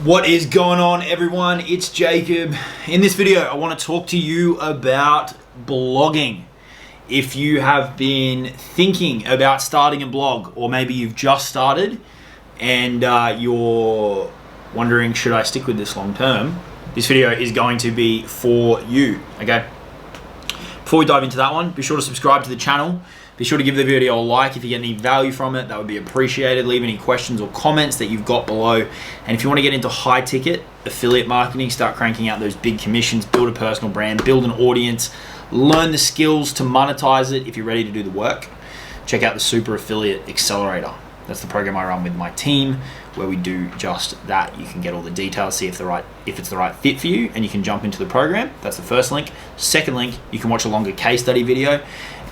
What is going on, everyone? It's Jacob. In this video, I want to talk to you about blogging. If you have been thinking about starting a blog, or maybe you've just started and you're wondering, should I stick with this long term? This video is going to be for you, okay? Before we dive into that one, be sure to subscribe to the channel. Be sure to give the video a like if you get any value from it. That would be appreciated. Leave any questions or comments that you've got below. And if you want to get into high ticket affiliate marketing, start cranking out those big commissions, build a personal brand, build an audience, learn the skills to monetize it if you're ready to do the work, check out the Super Affiliate Accelerator. That's the program I run with my team, where we do just that. You can get all the details, see if it's the right fit for you, and you can jump into the program. That's the first link. Second link, you can watch a longer case study video,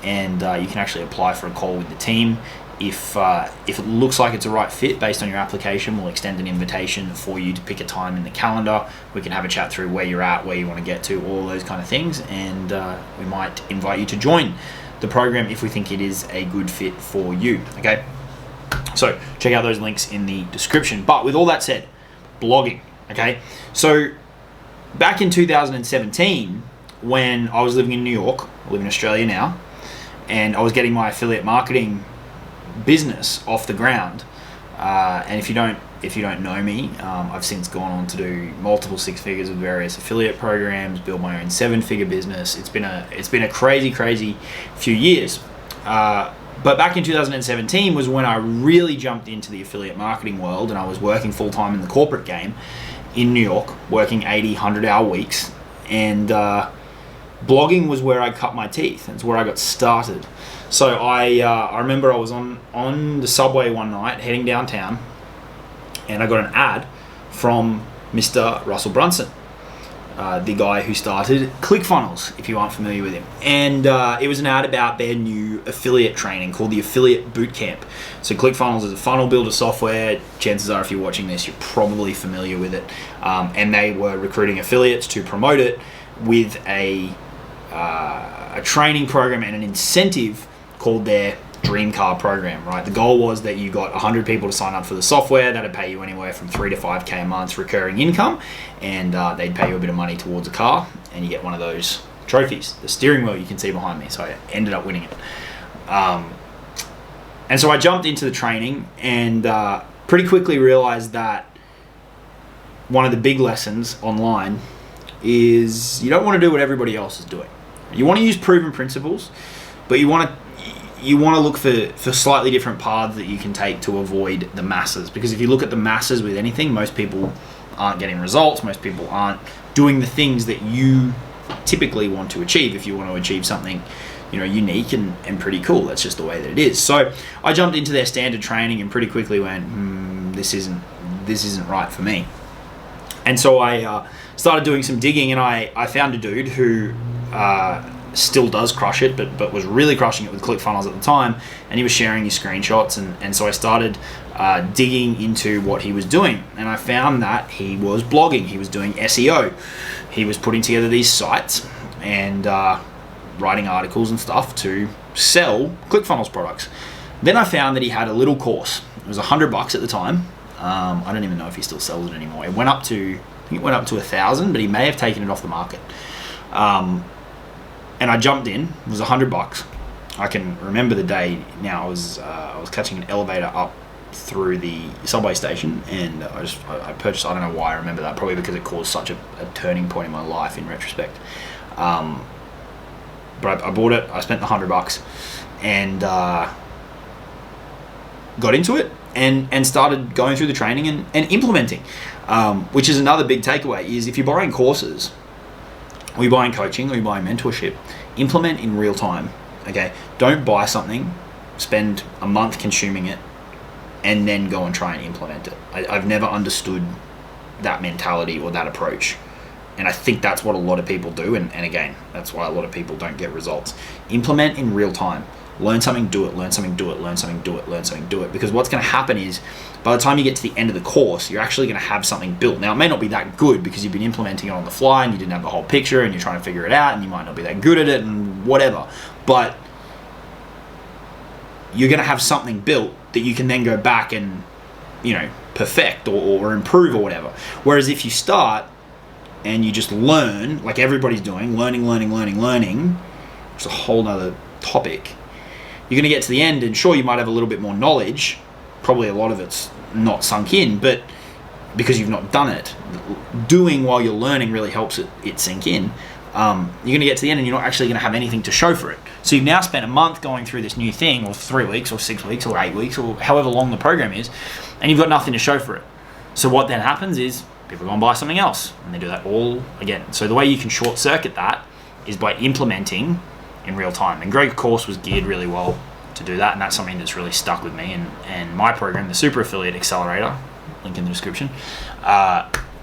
and you can actually apply for a call with the team. If it looks like it's a right fit based on your application, we'll extend an invitation for you to pick a time in the calendar. We can have a chat through where you're at, where you want to get to, all those kind of things, and we might invite you to join the program if we think it is a good fit for you, okay? So check out those links in the description. But with all that said, blogging, okay? So back in 2017, when I was living in New York, I live in Australia now, and I was getting my affiliate marketing business off the ground. And if you don't know me, I've since gone on to do multiple six figures with various affiliate programs, build my own seven-figure business. It's been a crazy few years. But back in 2017 was when I really jumped into the affiliate marketing world, and I was working full-time in the corporate game in New York, working 80, 100-hour weeks, and blogging was where I cut my teeth. It's where I got started. So I remember I was on the subway one night heading downtown, and I got an ad from Mr. Russell Brunson, the guy who started ClickFunnels, if you aren't familiar with him. And it was an ad about their new affiliate training called the Affiliate Bootcamp. So ClickFunnels is a funnel builder software. Chances are, if you're watching this, you're probably familiar with it. And they were recruiting affiliates to promote it with a training program and an incentive called their Dream Car program, right? The goal was that you got 100 people to sign up for the software. That'd pay you anywhere from $3 to $5K a month recurring income, and they'd pay you a bit of money towards a car, and you get one of those trophies, the steering wheel you can see behind me. So I ended up winning it. And so I jumped into the training, and pretty quickly realized that one of the big lessons online is you don't want to do what everybody else is doing. You want to use proven principles, but you want to look for slightly different paths that you can take to avoid the masses. Because if you look at the masses with anything, most people aren't getting results. Most people aren't doing the things that you typically want to achieve. If you want to achieve something, unique and pretty cool, that's just the way that it is. So I jumped into their standard training and pretty quickly went, this isn't right for me. And so I started doing some digging, and I found a dude who still does crush it, but was really crushing it with ClickFunnels at the time, and he was sharing his screenshots, and so I started digging into what he was doing, and I found that he was blogging, he was doing SEO, he was putting together these sites and writing articles and stuff to sell ClickFunnels products. Then I found that he had a little course. It was $100 at the time. I don't even know if he still sells it anymore. It went up to, I think it went up to 1,000, but he may have taken it off the market. And I jumped in. It was $100. I can remember the day now. I was catching an elevator up through the subway station, and I purchased. I don't know why I remember that. Probably because it caused such a turning point in my life in retrospect. But I bought it. I spent the $100 and got into it and started going through the training and implementing. Which is another big takeaway: is if you're buying courses, or you're buying coaching, or you're buying mentorship, implement in real time, okay? Don't buy something, spend a month consuming it, and then go and try and implement it. I've never understood that mentality or that approach. And I think that's what a lot of people do, and again, that's why a lot of people don't get results. Implement in real time. Learn something, do it, learn something, do it, learn something, do it, learn something, do it. Because what's going to happen is, by the time you get to the end of the course, you're actually going to have something built. Now, it may not be that good because you've been implementing it on the fly and you didn't have the whole picture and you're trying to figure it out and you might not be that good at it and whatever. But you're going to have something built that you can then go back and, perfect or improve or whatever. Whereas if you start and you just learn, like everybody's doing, learning, it's a whole nother topic. You're going to get to the end, and sure, you might have a little bit more knowledge. Probably a lot of it's not sunk in, but because you've not done it, doing while you're learning really helps it sink in. You're going to get to the end and you're not actually going to have anything to show for it. So you've now spent a month going through this new thing, or 3 weeks or 6 weeks or 8 weeks or however long the program is, and you've got nothing to show for it. So what then happens is people go and buy something else, and they do that all again. So the way you can short circuit that is by implementing in real time. And Greg's course was geared really well to do that, and that's something that's really stuck with me. And my program, the Super Affiliate Accelerator, link in the description,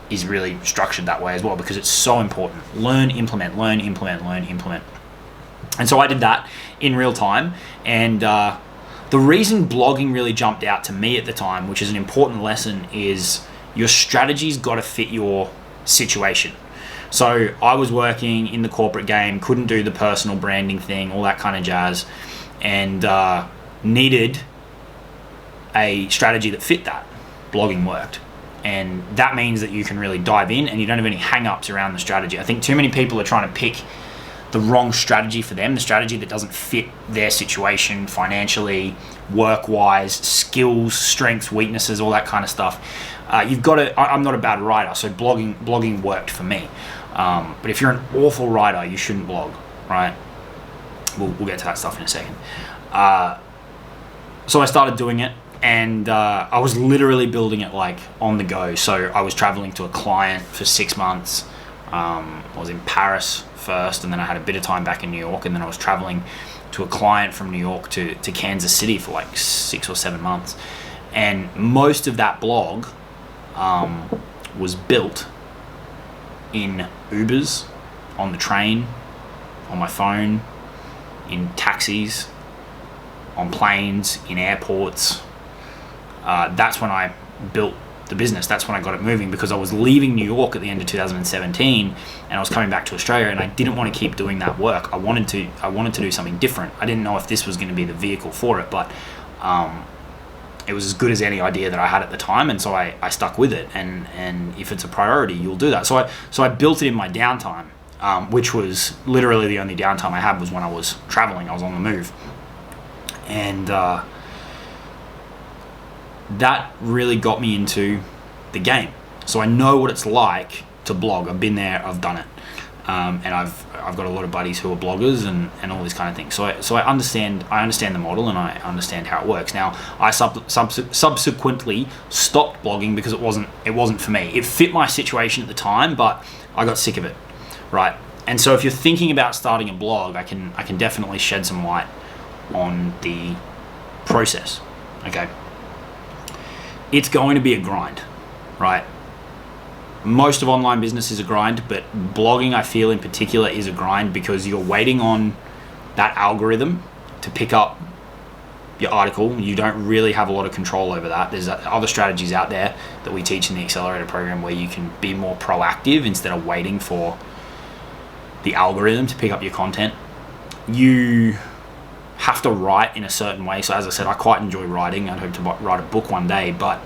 is really structured that way as well, because it's so important. Learn, implement. And so I did that in real time. And the reason blogging really jumped out to me at the time, which is an important lesson, is your strategy's got to fit your situation. So I was working in the corporate game, couldn't do the personal branding thing, all that kind of jazz, and needed a strategy that fit that. Blogging worked. And that means that you can really dive in and you don't have any hang-ups around the strategy. I think too many people are trying to pick the wrong strategy for them, the strategy that doesn't fit their situation financially, work-wise, skills, strengths, weaknesses, all that kind of stuff. You've got to, I'm not a bad writer, so blogging worked for me. But if you're an awful writer, you shouldn't blog, right? We'll get to that stuff in a second. So I started doing it, and I was literally building it like on the go. So I was traveling to a client for 6 months. I was in Paris first, and then I had a bit of time back in New York, and then I was traveling to a client from New York to Kansas City for like 6 or 7 months. And most of that blog was built in Ubers, on the train, on my phone, in taxis, on planes, in airports. That's when I built the business. That's when I got it moving, because I was leaving New York at the end of 2017 and I was coming back to Australia, and I didn't want to keep doing that work. I wanted to do something different. I didn't know if this was going to be the vehicle for it, but it was as good as any idea that I had at the time, and so I stuck with it. And if it's a priority, you'll do that. So I built it in my downtime, which was literally the only downtime I had was when I was traveling. I was on the move, and that really got me into the game. So I know what it's like to blog. I've been there, I've done it, and I've got a lot of buddies who are bloggers and all these kind of things. So I understand the model, and I understand how it works. Now I subsequently stopped blogging because it wasn't for me. It fit my situation at the time, but I got sick of it, right? And so if you're thinking about starting a blog, I can definitely shed some light on the process. Okay. It's going to be a grind, right? Most of online business is a grind, but blogging, I feel in particular, is a grind, because you're waiting on that algorithm to pick up your article. You don't really have a lot of control over that. There's other strategies out there that we teach in the Accelerator program where you can be more proactive instead of waiting for the algorithm to pick up your content. You have to write in a certain way. So as I said, I quite enjoy writing. I'd hope to write a book one day, but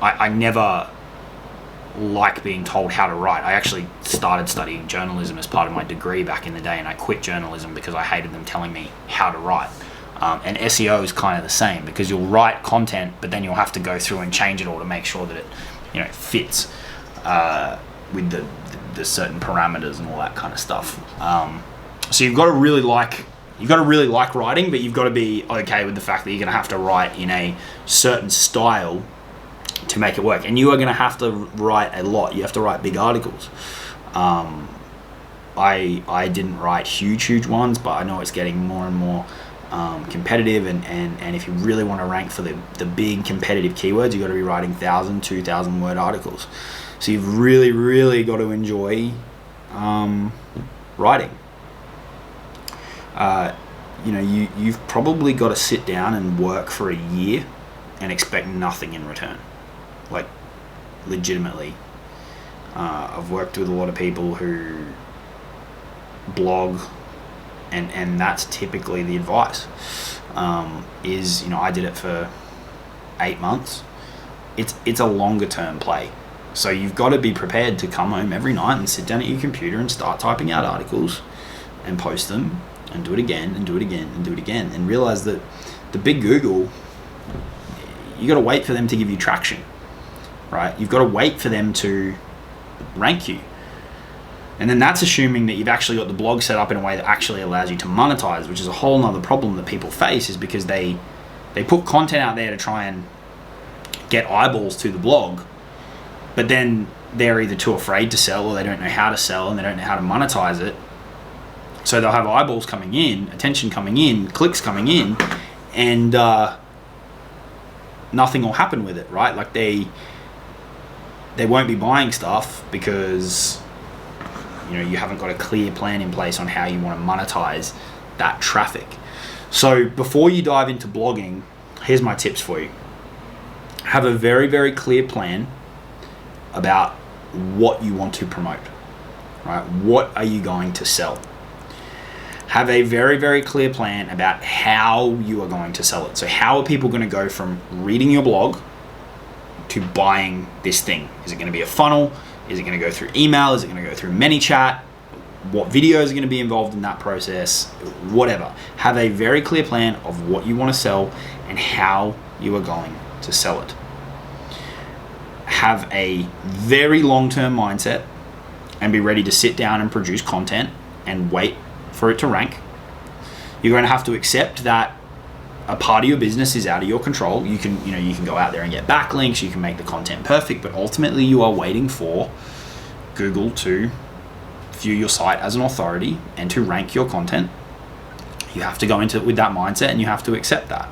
I never like being told how to write. I actually started studying journalism as part of my degree back in the day, and I quit journalism because I hated them telling me how to write. And SEO is kind of the same, because you'll write content, but then you'll have to go through and change it all to make sure that it fits with the certain parameters and all that kind of stuff. So you've got to really like writing, but you've got to be okay with the fact that you're going to have to write in a certain style to make it work. And you are going to have to write a lot. You have to write big articles. I didn't write huge ones, but I know it's getting more and more competitive. And if you really want to rank for the big competitive keywords, you've got to be writing 1,000, 2,000 word articles. So you've really got to enjoy writing. You've probably got to sit down and work for a year and expect nothing in return. Like, legitimately. I've worked with a lot of people who blog, and that's typically the advice. I did it for 8 months. it's a longer term play. So you've got to be prepared to come home every night and sit down at your computer and start typing out articles and post them and do it again and do it again and do it again, and realize that the big Google, you got to wait for them to give you traction, right? You've got to wait for them to rank you. And then that's assuming that you've actually got the blog set up in a way that actually allows you to monetize, which is a whole nother problem that people face, is because they put content out there to try and get eyeballs to the blog, but then they're either too afraid to sell, or they don't know how to sell, and they don't know how to monetize it. So they'll have eyeballs coming in, attention coming in, clicks coming in, and nothing will happen with it, right? Like they won't be buying stuff because you haven't got a clear plan in place on how you want to monetize that traffic. So before you dive into blogging, here's my tips for you. Have a very, very clear plan about what you want to promote, right? What are you going to sell? Have a very, very clear plan about how you are going to sell it. So how are people going to go from reading your blog to buying this thing? Is it going to be a funnel? Is it going to go through email? Is it going to go through ManyChat? What videos are going to be involved in that process? Whatever. Have a very clear plan of what you want to sell and how you are going to sell it. Have a very long-term mindset and be ready to sit down and produce content and wait for it to rank. You're going to have to accept that a part of your business is out of your control. You can go out there and get backlinks, you can make the content perfect, but ultimately you are waiting for Google to view your site as an authority and to rank your content. You have to go into it with that mindset, and you have to accept that.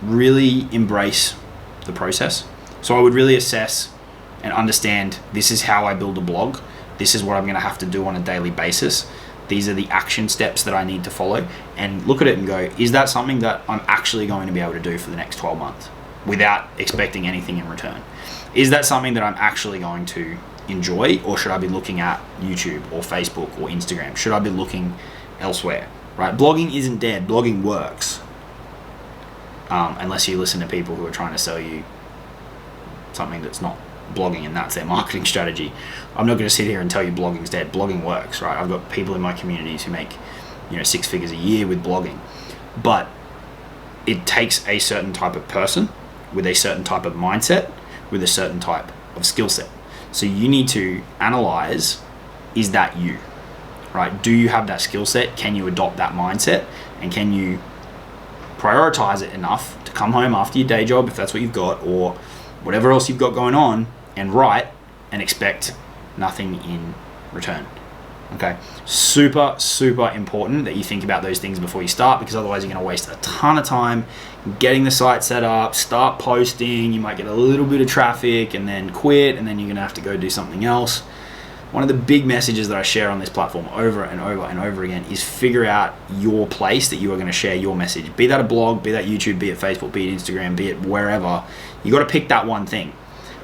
Really embrace the process. So I would really assess and understand, this is how I build a blog. This is what I'm going to have to do on a daily basis. These are the action steps that I need to follow, and look at it and go, is that something that I'm actually going to be able to do for the next 12 months without expecting anything in return? Is that something that I'm actually going to enjoy, or should I be looking at YouTube or Facebook or Instagram? Should I be looking elsewhere, right? Blogging isn't dead. Blogging works. Unless you listen to people who are trying to sell you something that's not blogging and that's their marketing strategy. I'm not going to sit here and tell you blogging's dead. Blogging works, right? I've got people in my communities who make 6 figures a year with blogging, but it takes a certain type of person with a certain type of mindset with a certain type of skill set. So you need to analyze, is that you, right? Do you have that skill set? Can you adopt that mindset? And can you prioritize it enough to come home after your day job, if that's what you've got, or whatever else you've got going on, and write and expect nothing in return? Okay, super, super important that you think about those things before you start, because otherwise you're going to waste a ton of time getting the site set up, start posting, you might get a little bit of traffic and then quit, and then you're going to have to go do something else. One of the big messages that I share on this platform over and over and over again is figure out your place that you are going to share your message. Be that a blog, be that YouTube, be it Facebook, be it Instagram, be it wherever. You got to pick that one thing.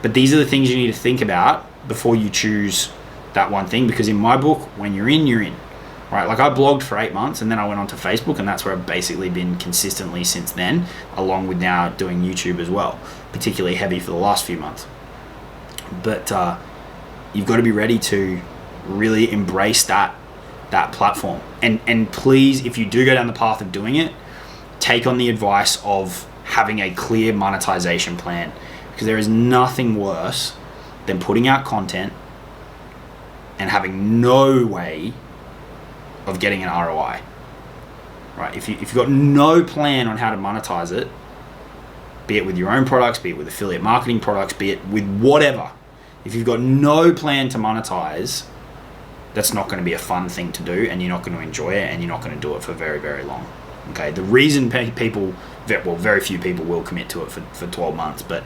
But these are the things you need to think about before you choose that one thing, because in my book, when you're in, you're in. Right? Like I blogged for 8 months and then I went onto Facebook, and that's where I've basically been consistently since then, along with now doing YouTube as well, particularly heavy for the last few months. But you've got to be ready to really embrace that platform. And please, if you do go down the path of doing it, take on the advice of having a clear monetization plan, because there is nothing worse than putting out content and having no way of getting an ROI. Right? If you've got no plan on how to monetize it, be it with your own products, be it with affiliate marketing products, be it with whatever, if you've got no plan to monetize, that's not going to be a fun thing to do, and you're not going to enjoy it, and you're not going to do it for very, very long. Okay, the reason people, very few people will commit to it for 12 months, but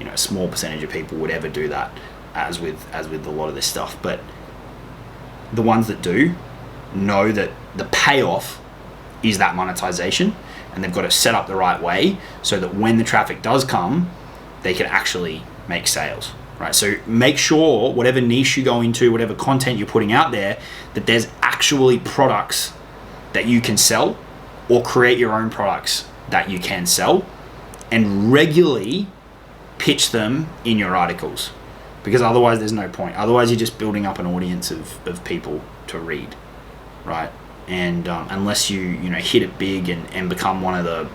a small percentage of people would ever do that, as with a lot of this stuff. But the ones that do know that the payoff is that monetization, and they've got it set up the right way so that when the traffic does come, they can actually make sales. Right, so make sure whatever niche you go into, whatever content you're putting out there, that there's actually products that you can sell, or create your own products that you can sell, and regularly pitch them in your articles, because otherwise there's no point. Otherwise you're just building up an audience of people to read, right? And unless you hit it big and become one of the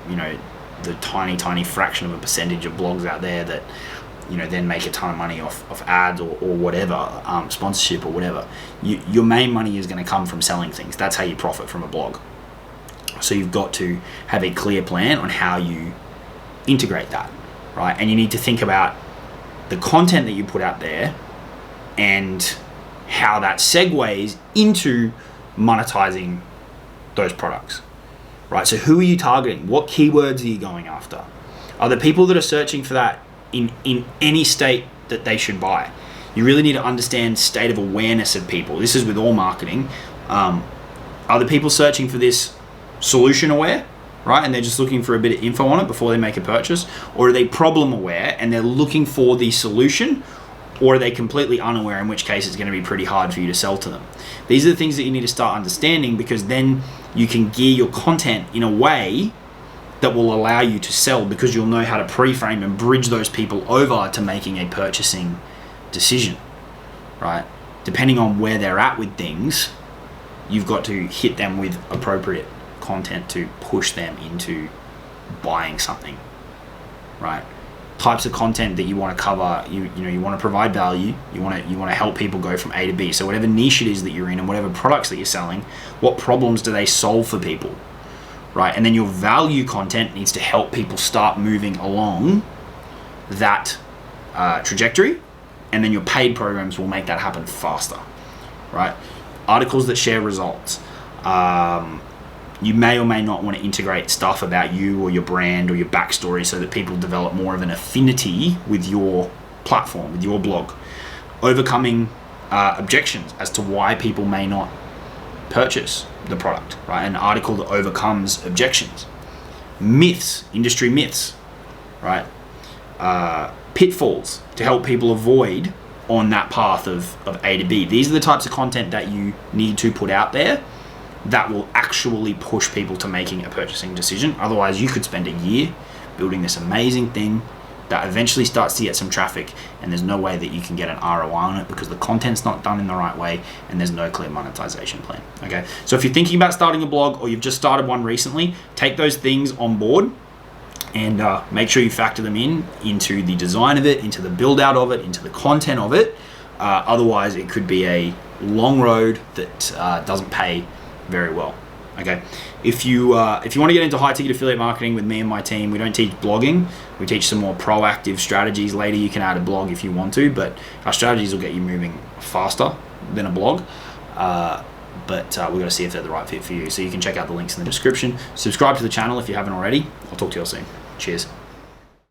the tiny fraction of a percentage of blogs out there that then make a ton of money off ads or whatever, sponsorship or whatever, your main money is going to come from selling things. That's how you profit from a blog. So you've got to have a clear plan on how you integrate that, right? And you need to think about the content that you put out there and how that segues into monetizing those products, right? So who are you targeting? What keywords are you going after? Are the people that are searching for that in any state that they should buy? You really need to understand state of awareness of people. This is with all marketing. Are the people searching for this solution aware, right? And they're just looking for a bit of info on it before they make a purchase? Or are they problem aware and they're looking for the solution? Or are they completely unaware, in which case it's going to be pretty hard for you to sell to them? These are the things that you need to start understanding, because then you can gear your content in a way that will allow you to sell, because you'll know how to pre-frame and bridge those people over to making a purchasing decision, right? Depending on where they're at with things, you've got to hit them with appropriate content to push them into buying something, right? Types of content that you want to cover, you want to provide value, you want to help people go from A to B. So whatever niche it is that you're in and whatever products that you're selling, what problems do they solve for people, right? And then your value content needs to help people start moving along that trajectory, and then your paid programs will make that happen faster, right? Articles that share results. You may or may not want to integrate stuff about you or your brand or your backstory so that people develop more of an affinity with your platform, with your blog. Overcoming objections as to why people may not purchase the product, right? An article that overcomes objections. Myths, industry myths, right? Pitfalls to help people avoid on that path of A to B. These are the types of content that you need to put out there that will actually push people to making a purchasing decision. Otherwise, you could spend a year building this amazing thing that eventually starts to get some traffic, and there's no way that you can get an ROI on it because the content's not done in the right way and there's no clear monetization plan, okay? So if you're thinking about starting a blog or you've just started one recently, take those things on board and make sure you factor them into the design of it, into the build out of it, into the content of it. Otherwise, it could be a long road that doesn't pay very well, okay? If you want to get into high ticket affiliate marketing with me and my team, we don't teach blogging. We teach some more proactive strategies. Later you can add a blog if you want to, but our strategies will get you moving faster than a blog. But we've got to see if they're the right fit for you. So you can check out the links in the description. Subscribe to the channel if you haven't already. I'll talk to you all soon. Cheers.